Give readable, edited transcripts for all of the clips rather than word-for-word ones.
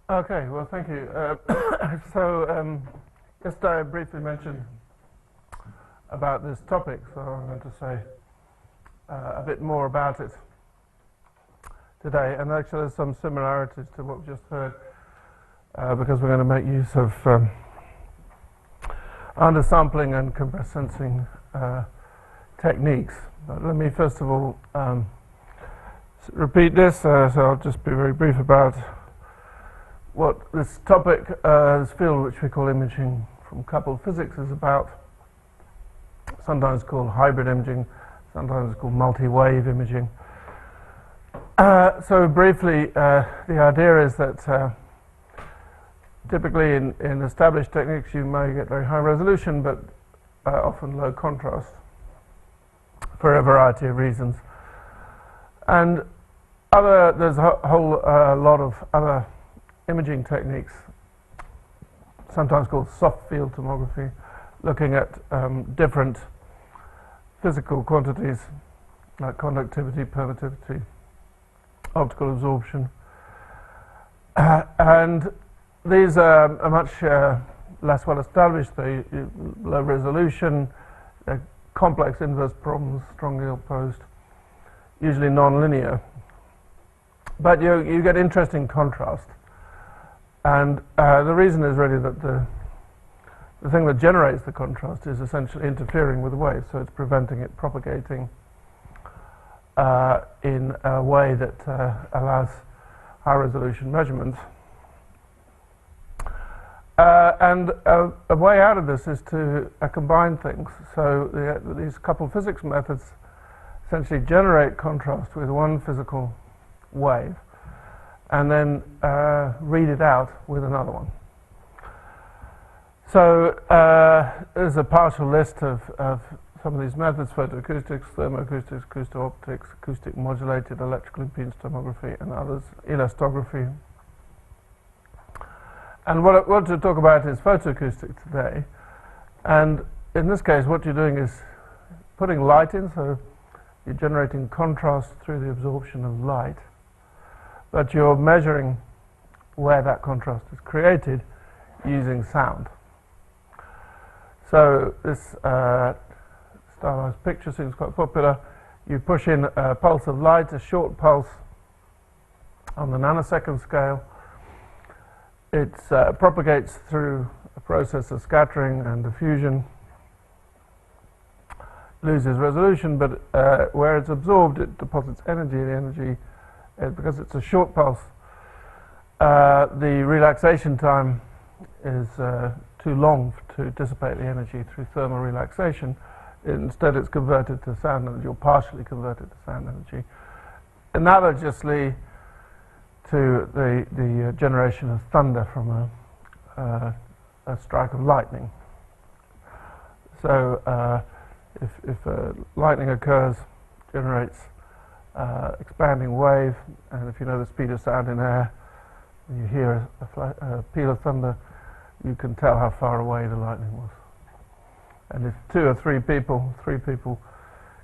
Okay, well, thank you. Just briefly mention about this topic, so I'm going to say a bit more about it today. And actually, there's some similarities to what we've just heard, because we're going to make use of undersampling and compressed sensing techniques. But let me first of all repeat this, so I'll just be very brief about what this topic, this field which we call imaging from coupled physics, is about. Sometimes called hybrid imaging, sometimes called multi-wave imaging. So briefly, the idea is that typically in established techniques you may get very high resolution, but often low contrast for a variety of reasons. And there's a whole lot of other imaging techniques, sometimes called soft field tomography, looking at different physical quantities like conductivity, permittivity, optical absorption. And these are much less well established. They low resolution, complex inverse problems, strongly opposed, usually non-linear. But you get interesting contrast. And the reason is really that the thing that generates the contrast is essentially interfering with the wave, so it's preventing it propagating in a way that allows high resolution measurements. And a way out of this is to combine things. So these coupled physics methods essentially generate contrast with one physical wave and then read it out with another one. So there's a partial list of some of these methods: photoacoustics, thermoacoustics, acousto-optics, acoustic modulated electrical impedance tomography, and others, elastography. And what I want to talk about is photoacoustics today. And in this case, what you're doing is putting light in, so you're generating contrast through the absorption of light, but you're measuring where that contrast is created using sound. So this stylized picture seems quite popular. You push in a pulse of light, a short pulse on the nanosecond scale. It propagates through a process of scattering and diffusion, loses resolution, but where it's absorbed, it deposits energy. The energy, because it's a short pulse, the relaxation time is too long to dissipate the energy through thermal relaxation. Instead, it's converted to sound energy, or partially converted to sound energy. Analogously to the generation of thunder from a strike of lightning. So if lightning occurs, generates expanding wave, and if you know the speed of sound in air, when you hear a peal of thunder, you can tell how far away the lightning was. And if two or three people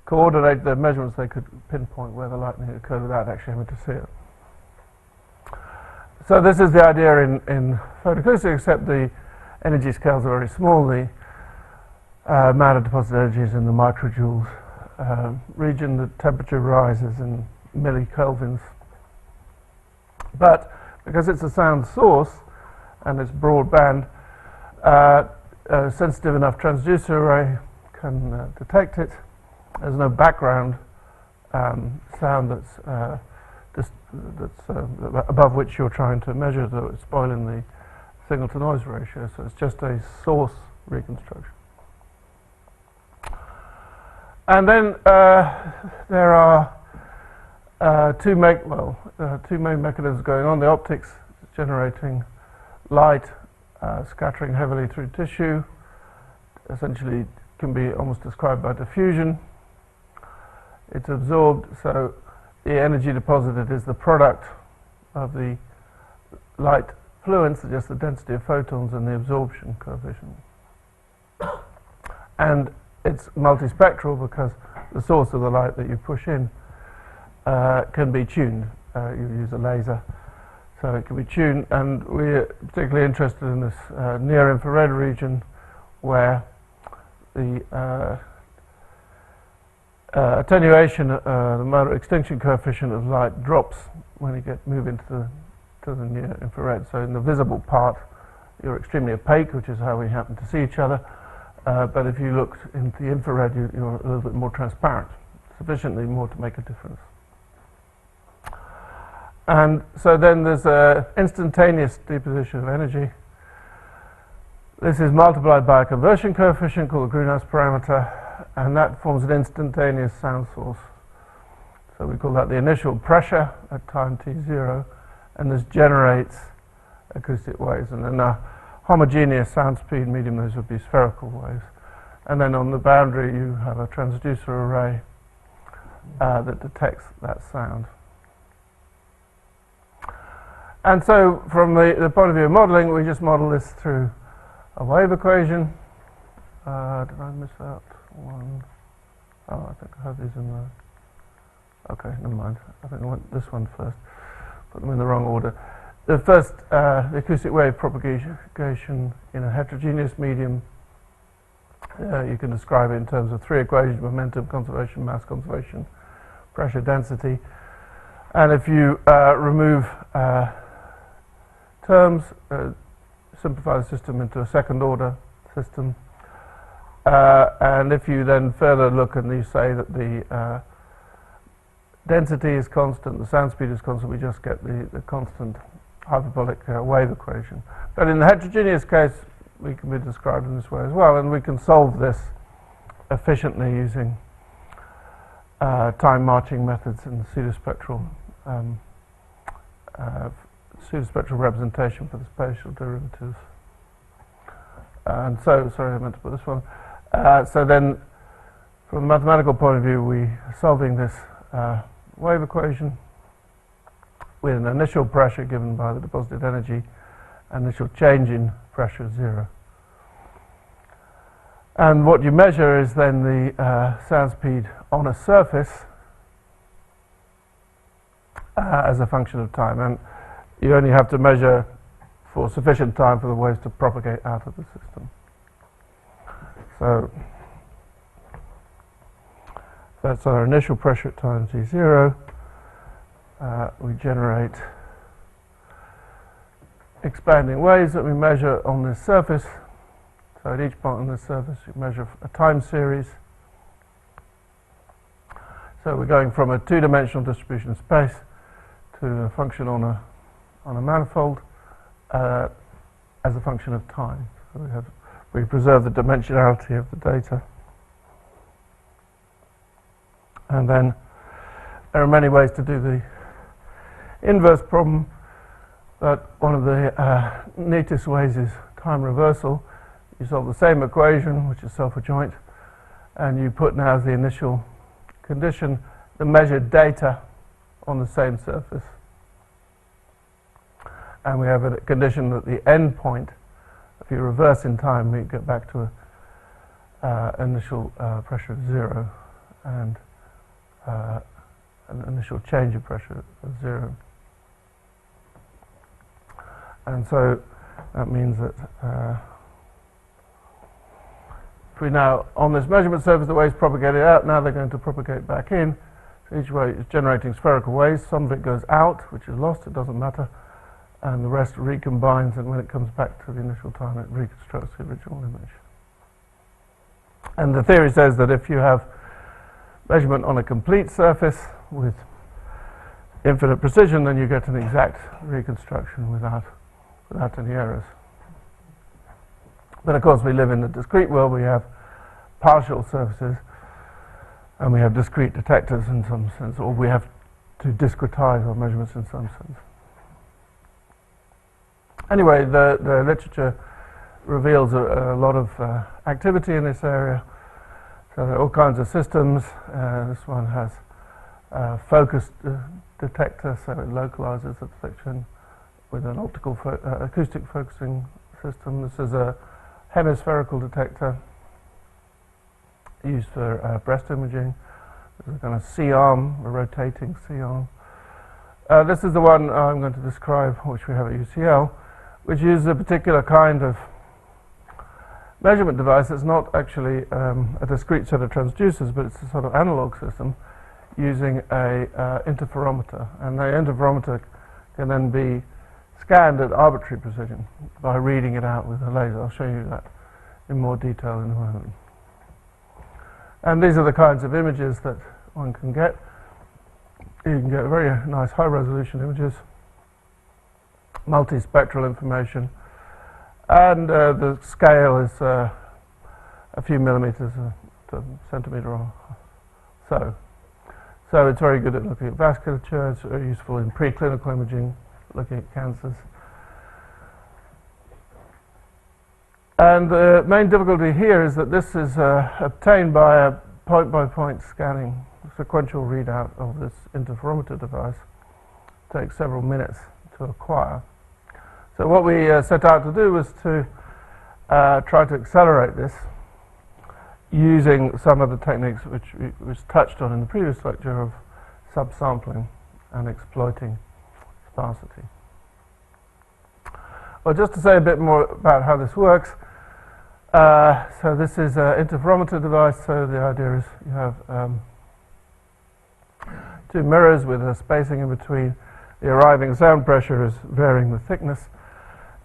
coordinate their measurements, they could pinpoint where the lightning occurred without actually having to see it. So this is the idea in photoacoustics, except the energy scales are very small. The amount of deposited energy is in the microjoules region. The temperature rises in millikelvins. But because it's a sound source and it's broadband, a sensitive enough transducer array can detect it. There's no background sound that's above which you're trying to measure, though it's spoiling the signal to noise ratio, so it's just a source reconstruction. And then there are two main mechanisms going on. The optics is generating light, scattering heavily through tissue, essentially can be almost described by diffusion. It's absorbed, so the energy deposited is the product of the light fluence, just the density of photons and the absorption coefficient. And it's multispectral because the source of the light that you push in can be tuned. You use a laser, So it can be tuned, and we're particularly interested in this near-infrared region where the attenuation, the motor extinction coefficient of light drops when you move into the near-infrared. So in the visible part, you're extremely opaque, which is how we happen to see each other. But if you look into the infrared, you're a little bit more transparent, sufficiently more to make a difference. And so then there's an instantaneous deposition of energy. This is multiplied by a conversion coefficient called the Greenhouse parameter, and that forms an instantaneous sound source. So we call that the initial pressure at time t0, and this generates acoustic waves. And then a homogeneous sound speed medium, those would be spherical waves. And then on the boundary you have a transducer array that detects that sound. And so from the point of view of modeling, we just model this through a wave equation. Did I miss out one? Oh, I think I have these in the... Okay, never mind. I think I want this one first. Put them in the wrong order. The first, the acoustic wave propagation in a heterogeneous medium, you can describe it in terms of three equations: momentum, conservation, mass conservation, pressure, density. And if you remove terms, simplify the system into a second order system, and if you then further look and you say that the density is constant, the sound speed is constant, we just get the constant hyperbolic wave equation. But in the heterogeneous case, we can be described in this way as well, and we can solve this efficiently using time marching methods and pseudospectral representation for the spatial derivatives. And so, sorry, I meant to put this one. So then, from a mathematical point of view, we are solving this wave equation with an initial pressure given by the deposited energy, initial change in pressure 0. And what you measure is then the sound speed on a surface as a function of time. And you only have to measure for sufficient time for the waves to propagate out of the system. So that's our initial pressure at time t0. We generate expanding waves that we measure on this surface. So at each point on this surface, you measure a time series. So we're going from a two-dimensional distribution of space to a function on a manifold as a function of time. So we preserve the dimensionality of the data. And then there are many ways to do the inverse problem, but one of the neatest ways is time reversal. You solve the same equation, which is self-adjoint, and you put now the initial condition, the measured data, on the same surface. And we have a condition that the end point, if you reverse in time, we get back to an initial pressure of 0 and an initial change of pressure of 0. And so that means that if we now, on this measurement surface, the waves propagated out, now they're going to propagate back in. So each wave is generating spherical waves. Some of it goes out, which is lost, it doesn't matter. And the rest recombines, and when it comes back to the initial time, it reconstructs the original image. And the theory says that if you have measurement on a complete surface with infinite precision, then you get an exact reconstruction without any errors. But of course, we live in the discrete world. We have partial surfaces, and we have discrete detectors in some sense, or we have to discretize our measurements in some sense. Anyway, the literature reveals a lot of activity in this area. So there are all kinds of systems. This one has a focused detector, so it localizes the detection with an optical acoustic focusing system. This is a hemispherical detector used for breast imaging. There's a kind of C-arm, a rotating C-arm. This is the one I'm going to describe, which we have at UCL, which uses a particular kind of measurement device. It's not actually a discrete set of transducers, but it's a sort of analog system using a interferometer. And the interferometer can then be scanned at arbitrary precision by reading it out with a laser. I'll show you that in more detail in a moment. And these are the kinds of images that one can get. You can get very nice high-resolution images, multispectral information, and the scale is a few millimeters to a centimeter or so. So it's very good at looking at vasculature. It's very useful in preclinical imaging, looking at cancers. And the main difficulty here is that this is obtained by a point-by-point scanning, sequential readout of this interferometer device. It takes several minutes to acquire. So what we set out to do was to try to accelerate this using some of the techniques which was touched on in the previous lecture of subsampling and exploiting sparsity. Well, just to say a bit more about how this works. So this is an interferometer device. So the idea is you have two mirrors with a spacing in between. The arriving sound pressure is varying the thickness.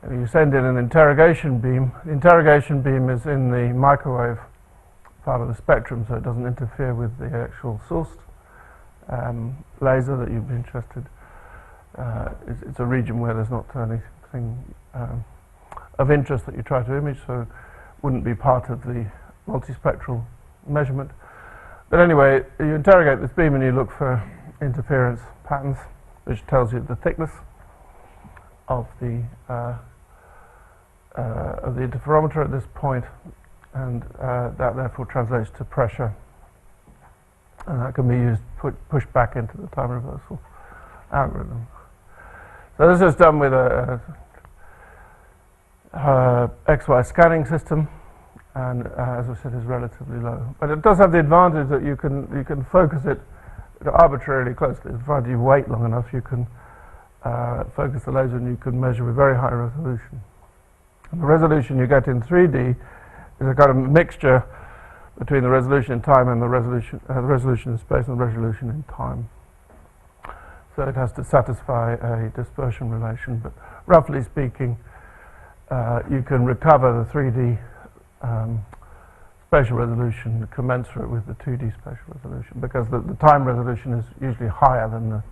And you send in an interrogation beam. The interrogation beam is in the microwave part of the spectrum, so it doesn't interfere with the actual sourced laser that you'd be interested. It's a region where there's not anything of interest that you try to image, so it wouldn't be part of the multispectral measurement. But anyway, you interrogate this beam and you look for interference patterns, which tells you the thickness of the interferometer at this point, and that therefore translates to pressure, and that can be used pushed back into the time reversal algorithm. So this is done with a XY scanning system, and as I said, is relatively low. But it does have the advantage that you can focus it arbitrarily closely. Provided you wait long enough, you can focus the laser and you can measure with very high resolution. And the resolution you get in 3D is a kind of mixture between the resolution in time and the resolution in space and the resolution in time. So it has to satisfy a dispersion relation, but roughly speaking, you can recover the 3D spatial resolution commensurate with the 2D spatial resolution, because the time resolution is usually higher than the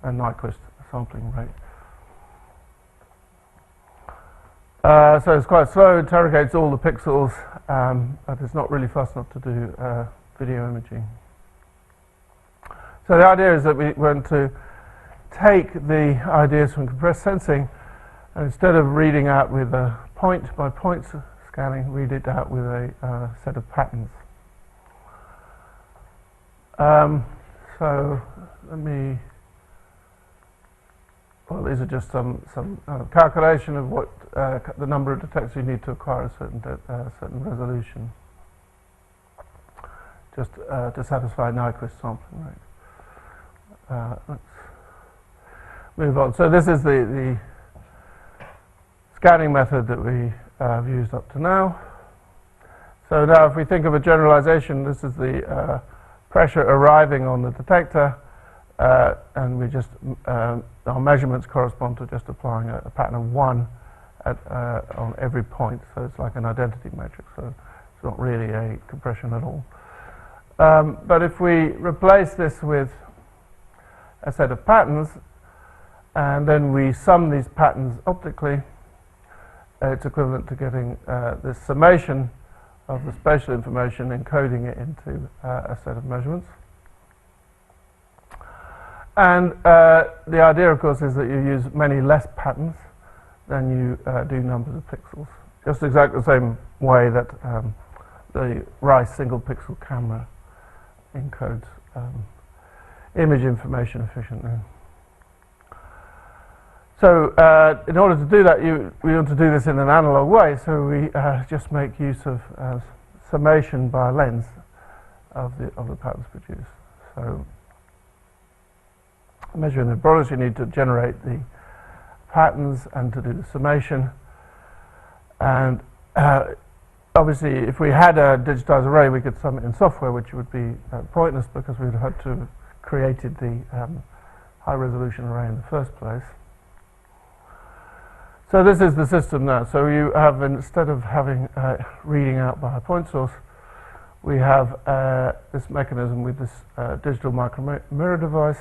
Nyquist sampling rate. So it's quite slow, interrogates all the pixels, but it's not really fast enough to do video imaging. So the idea is that we want to take the ideas from compressed sensing, and instead of reading out with a point-by-point scanning, read it out with a set of patterns. So let me. Well, these are just some calculation of what the number of detectors you need to acquire a certain resolution, just to satisfy Nyquist sampling rate. Let's move on. So this is the scanning method that we have used up to now. So now if we think of a generalization, this is the pressure arriving on the detector, and we just our measurements correspond to just applying a pattern of 1 on every point. So it's like an identity matrix, so it's not really a compression at all. But if we replace this with a set of patterns, and then we sum these patterns optically, it's equivalent to getting this summation of the spatial information, encoding it into a set of measurements. And the idea, of course, is that you use many less patterns than you do numbers of pixels. Just exactly the same way that the Rice single pixel camera encodes image information efficiently. So in order to do that, we want to do this in an analog way, so we just make use of summation by a lens of the patterns produced. So measure in the broadness, you need to generate the patterns and to do the summation. And obviously, if we had a digitized array, we could sum it in software, which would be pointless because we would have had to have created the high-resolution array in the first place. So this is the system now. So you have, instead of having reading out by a point source, we have this mechanism with this digital micromirror device.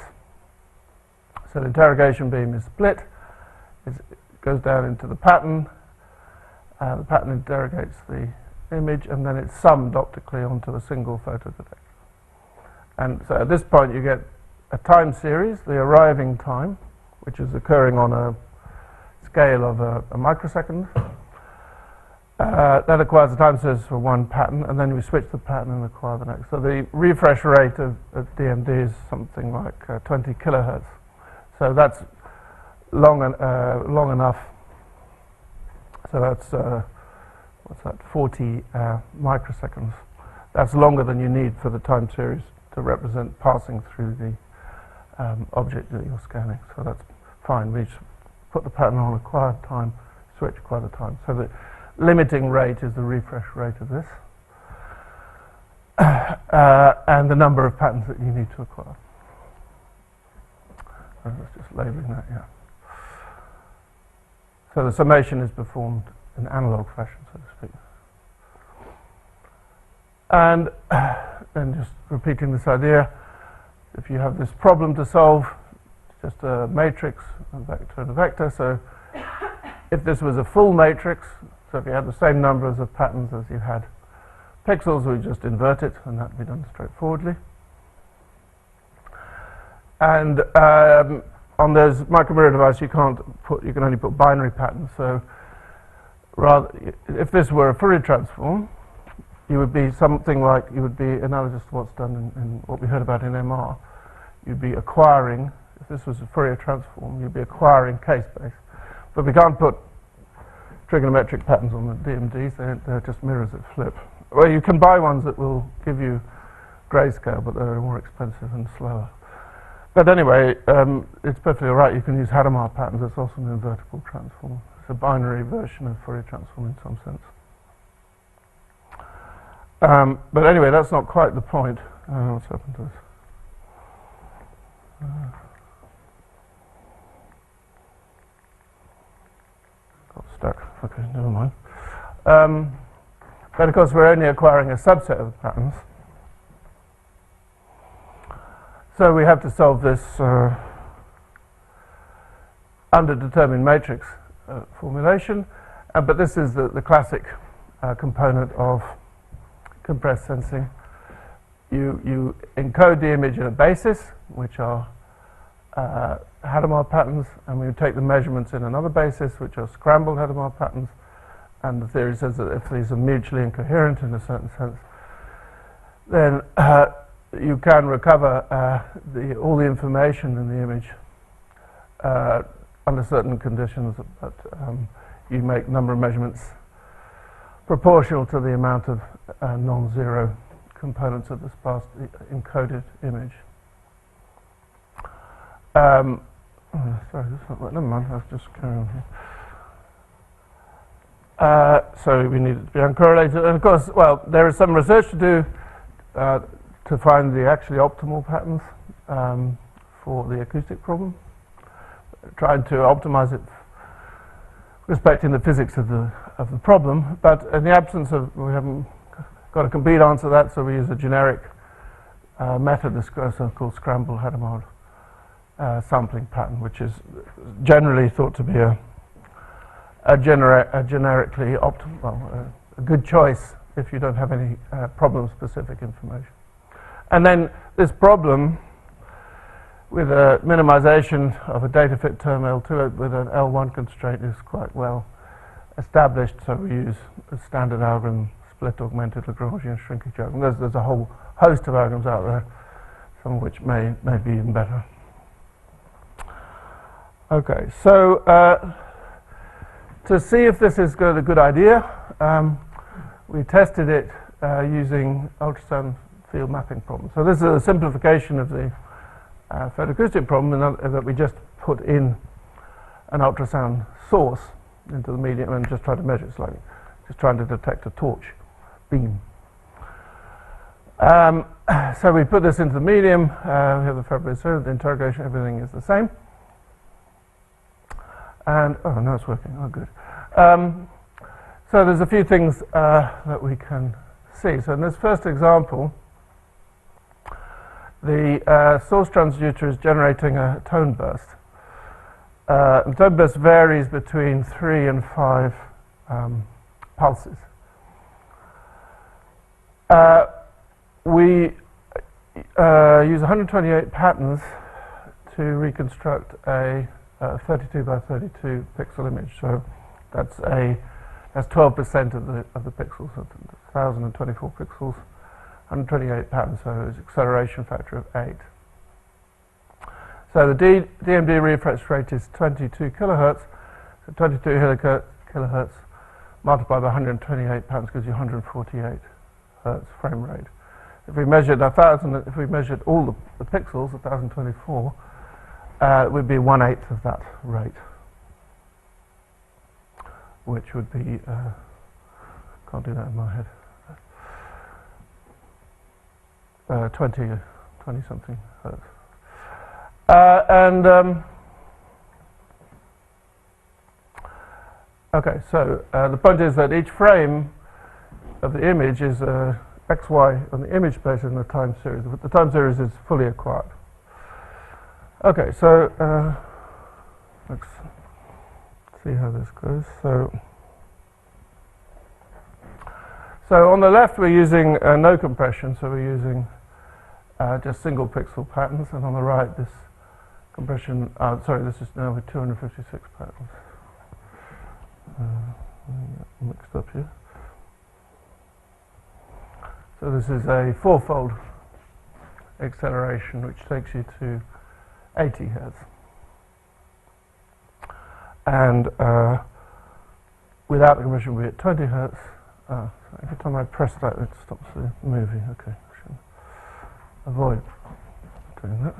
So the interrogation beam is split. It goes down into the pattern. The pattern interrogates the image, and then it's summed optically onto a single photodetector. And so at this point, you get a time series, the arriving time, which is occurring on a scale of a microsecond. That acquires the time series for one pattern, and then we switch the pattern and acquire the next. So the refresh rate of DMD is something like 20 kilohertz. So that's long enough. So that's, what's that, 40 microseconds. That's longer than you need for the time series to represent passing through the object that you're scanning. So that's fine. We just put the pattern on acquired time, switch acquired time. So the limiting rate is the refresh rate of this. And the number of patterns that you need to acquire. I was just labeling that, yeah. So the summation is performed in analog fashion, so to speak. And then just repeating this idea, if you have this problem to solve, just a matrix, a vector and a vector. So if this was a full matrix, so if you had the same numbers of patterns as you had pixels, we just invert it, and that would be done straightforwardly. And on those micromirror devices, you can only put binary patterns. So rather, if this were a Fourier transform, you would be something like, you would be analogous to what's done in what we heard about in MR. You'd be acquiring, if this was a Fourier transform, you'd be acquiring case space. But we can't put trigonometric patterns on the DMDs, they're just mirrors that flip. Well, you can buy ones that will give you grayscale, but they're more expensive and slower. But anyway, it's perfectly all right. You can use Hadamard patterns. It's also an invertible transform. It's a binary version of Fourier transform in some sense. But anyway, that's not quite the point. What's happened to this? Got stuck. Okay, never mind. But of course, we're only acquiring a subset of the patterns. So we have to solve this underdetermined matrix formulation. But this is the classic component of compressed sensing. You encode the image in a basis, which are Hadamard patterns, and we take the measurements in another basis, which are scrambled Hadamard patterns. And the theory says that if these are mutually incoherent in a certain sense, then you can recover all the information in the image under certain conditions, but you make number of measurements proportional to the amount of non-zero components of the sparse encoded image. Sorry, that's not right. Never mind, I'll just carry on here. So we need it to be uncorrelated. And of course, well, there is some research to do to find the actually optimal patterns for the acoustic problem, trying to optimize it respecting the physics of the problem. But in the absence of, we haven't got a complete answer to that, so we use a generic method, this so-called scrambled Hadamard sampling pattern, which is generally thought to be a generically optimal, well, a good choice if you don't have any problem-specific information. And then this problem with a minimization of a data fit term L2 with an L1 constraint is quite well established, so we use a standard algorithm, split augmented Lagrangian shrinkage algorithm. There's a whole host of algorithms out there, some of which may be even better. Okay, so to see if this is a good idea, we tested it using ultrasound field mapping problems. So this is a simplification of the photoacoustic problem that we just put in an ultrasound source into the medium and just try to measure. It's like just trying to detect a torch beam. So we put this into the medium. We have the Fabry the interrogation, everything is the same. And, oh, no, it's working. Oh, good. So there's a few things that we can see. So in this first example, the source transducer is generating a tone burst. The tone burst varies between 3 and 5 pulses. We use 128 patterns to reconstruct a 32 by 32 pixel image. So that's 12% of the pixels, 1,024 pixels, 128 patterns. So it's acceleration factor of 8. So the DMD refresh rate is 22 kilohertz. So 22 kilohertz multiplied by 128 patterns gives you 148 hertz frame rate. If we measured all the pixels, 1,024, it would be 1/8 of that rate, which would be, can't do that in my head, 20 something hertz. Okay, so the point is that each frame of the image is XY on the image space in the time series. The time series is fully acquired. Okay, so let's see how this goes. So on the left we're using no compression, so we're using just single pixel patterns, and on the right this compression, this is now with 256 patterns. Mixed up here. So this is a 4-fold acceleration, which takes you to 80 hertz. And without the compression, we're at 20 hertz. Every time I press that, it stops the movie. Okay, I should avoid doing that.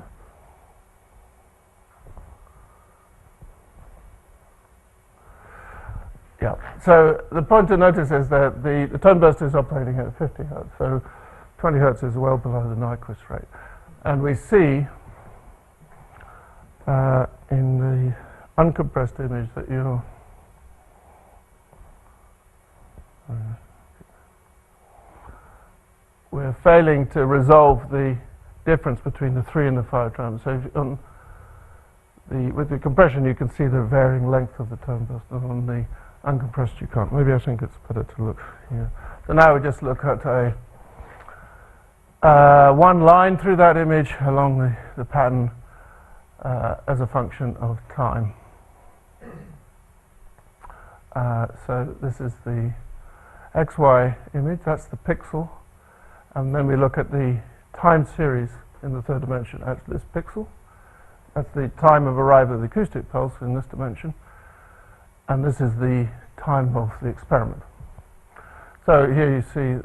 Yeah, so the point to notice is that the tone burst is operating at 50 hertz, so 20 hertz is well below the Nyquist rate. And we see in the uncompressed image that we're failing to resolve the difference between the 3 and the 5 tones. So with the compression you can see the varying length of the tone burst, and on the uncompressed you can't. Maybe I think it's better to look here. So now we just look at one line through that image along the pattern as a function of time. So this is the XY image, that's the pixel, and then we look at the time series in the third dimension at this pixel. That's the time of arrival of the acoustic pulse in this dimension. And this is the time of the experiment. So here you see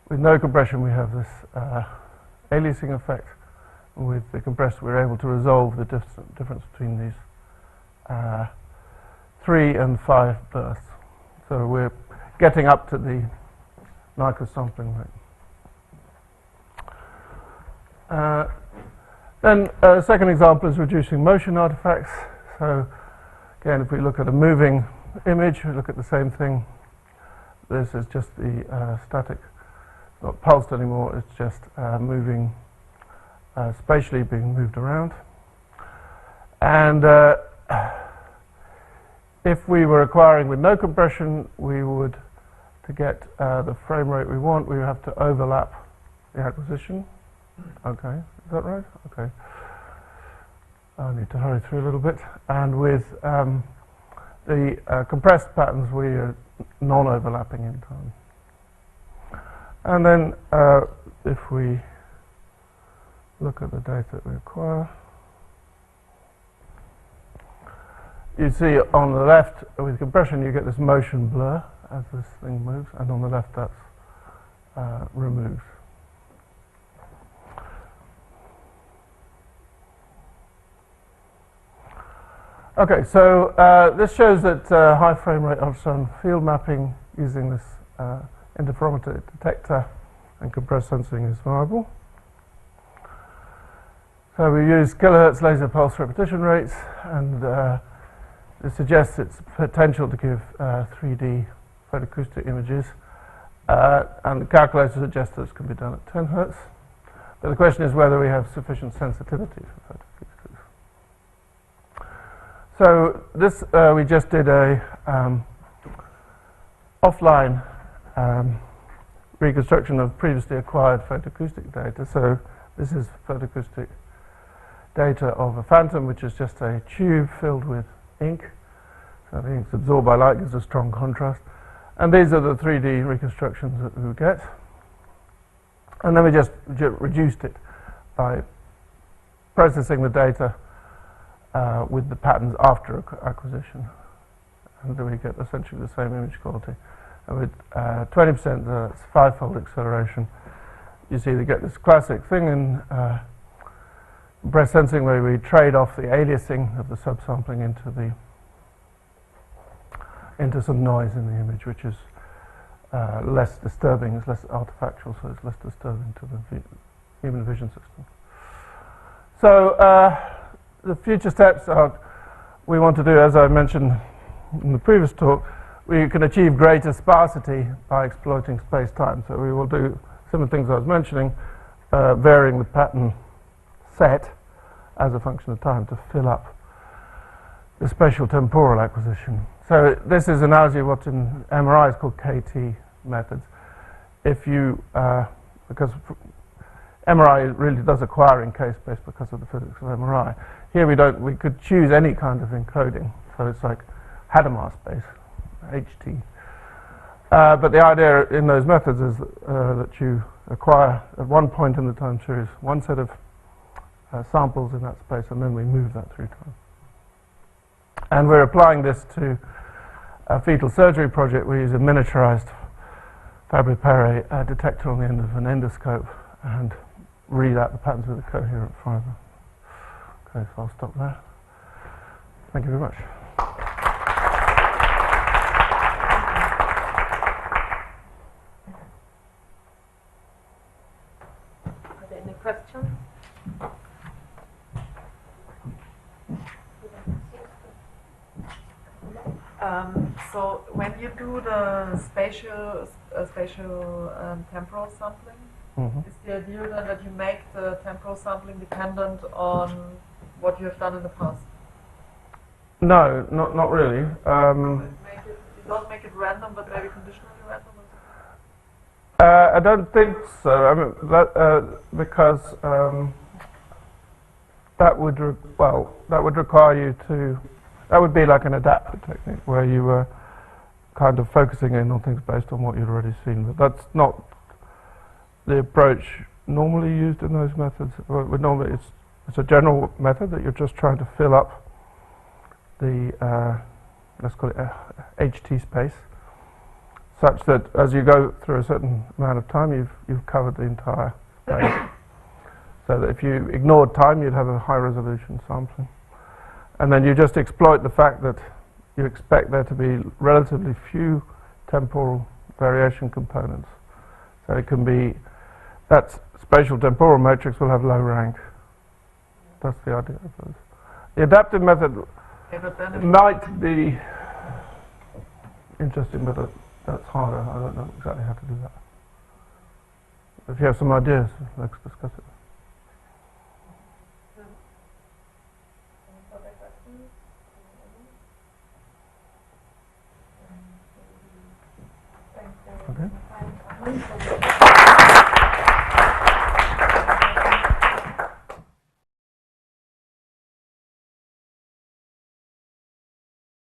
with no compression we have this aliasing effect. With the compressed we're able to resolve the difference between these 3 and 5 bursts. So we're getting up to the Nyquist sampling rate. Then a second example is reducing motion artifacts. So again, if we look at a moving image, we look at the same thing. This is just the static, not pulsed anymore, it's just moving, spatially being moved around. And if we were acquiring with no compression, we would, to get the frame rate we want, we would have to overlap the acquisition. Okay, is that right? Okay. I need to hurry through a little bit. And with the compressed patterns, we are non-overlapping in time. And then if we look at the data that we acquire, you see on the left, with compression, you get this motion blur as this thing moves, and on the left, that's removed. Okay, so this shows that high frame rate ultrasound field mapping using this interferometer detector and compressed sensing is viable. So we use kilohertz laser pulse repetition rates, and it suggests its potential to give 3D photoacoustic images, and the calculator suggests this can be done at 10 hertz. But the question is whether we have sufficient sensitivity for photoacoustics. So this we just did a offline reconstruction of previously acquired photoacoustic data. So this is photoacoustic data of a phantom, which is just a tube filled with ink. So the ink's absorbed by light, gives a strong contrast. And these are the 3D reconstructions that we get. And then we just reduced it by processing the data with the patterns after acquisition. And then we get essentially the same image quality. And with 20%, that's five-fold acceleration. You see they get this classic thing in breast sensing where we trade off the aliasing of the subsampling into some noise in the image, which is less disturbing, it's less artifactual, so it's less disturbing to the human vision system. So the future steps are, we want to do, as I mentioned in the previous talk, we can achieve greater sparsity by exploiting space-time. So we will do similar things I was mentioning, varying the pattern set as a function of time to fill up the spatial temporal acquisition. So this is an analogy of what in MRI is called KT methods. If you, because MRI really does acquire in K-space because of the physics of MRI. Here we could choose any kind of encoding. So it's like Hadamard space, HT. But the idea in those methods is that you acquire at one point in the time series one set of samples in that space, and then we move that through time. And we're applying this to a fetal surgery project. We use a miniaturized Fabry-Perret detector on the end of an endoscope and read out the patterns with a coherent fiber. Okay, so I'll stop there. Thank you very much. Are there any questions? So when you do the spatial temporal sampling, is the idea then that you make the temporal sampling dependent on what you have done in the past? No, not really. You don't make it random, but maybe conditionally random? I don't think so. I mean, that, because that would require you to. That would be like an adaptive technique where you were kind of focusing in on things based on what you'd already seen. But that's not the approach normally used in those methods. Normally, it's a general method that you're just trying to fill up the let's call it HT space, such that as you go through a certain amount of time, you've covered the entire space. So that if you ignored time, you'd have a high resolution sampling. And then you just exploit the fact that you expect there to be relatively few temporal variation components. So it can be that spatial temporal matrix will have low rank. That's the idea of those. The adaptive method might be interesting, but that's harder. I don't know exactly how to do that. If you have some ideas, let's discuss it. Okay.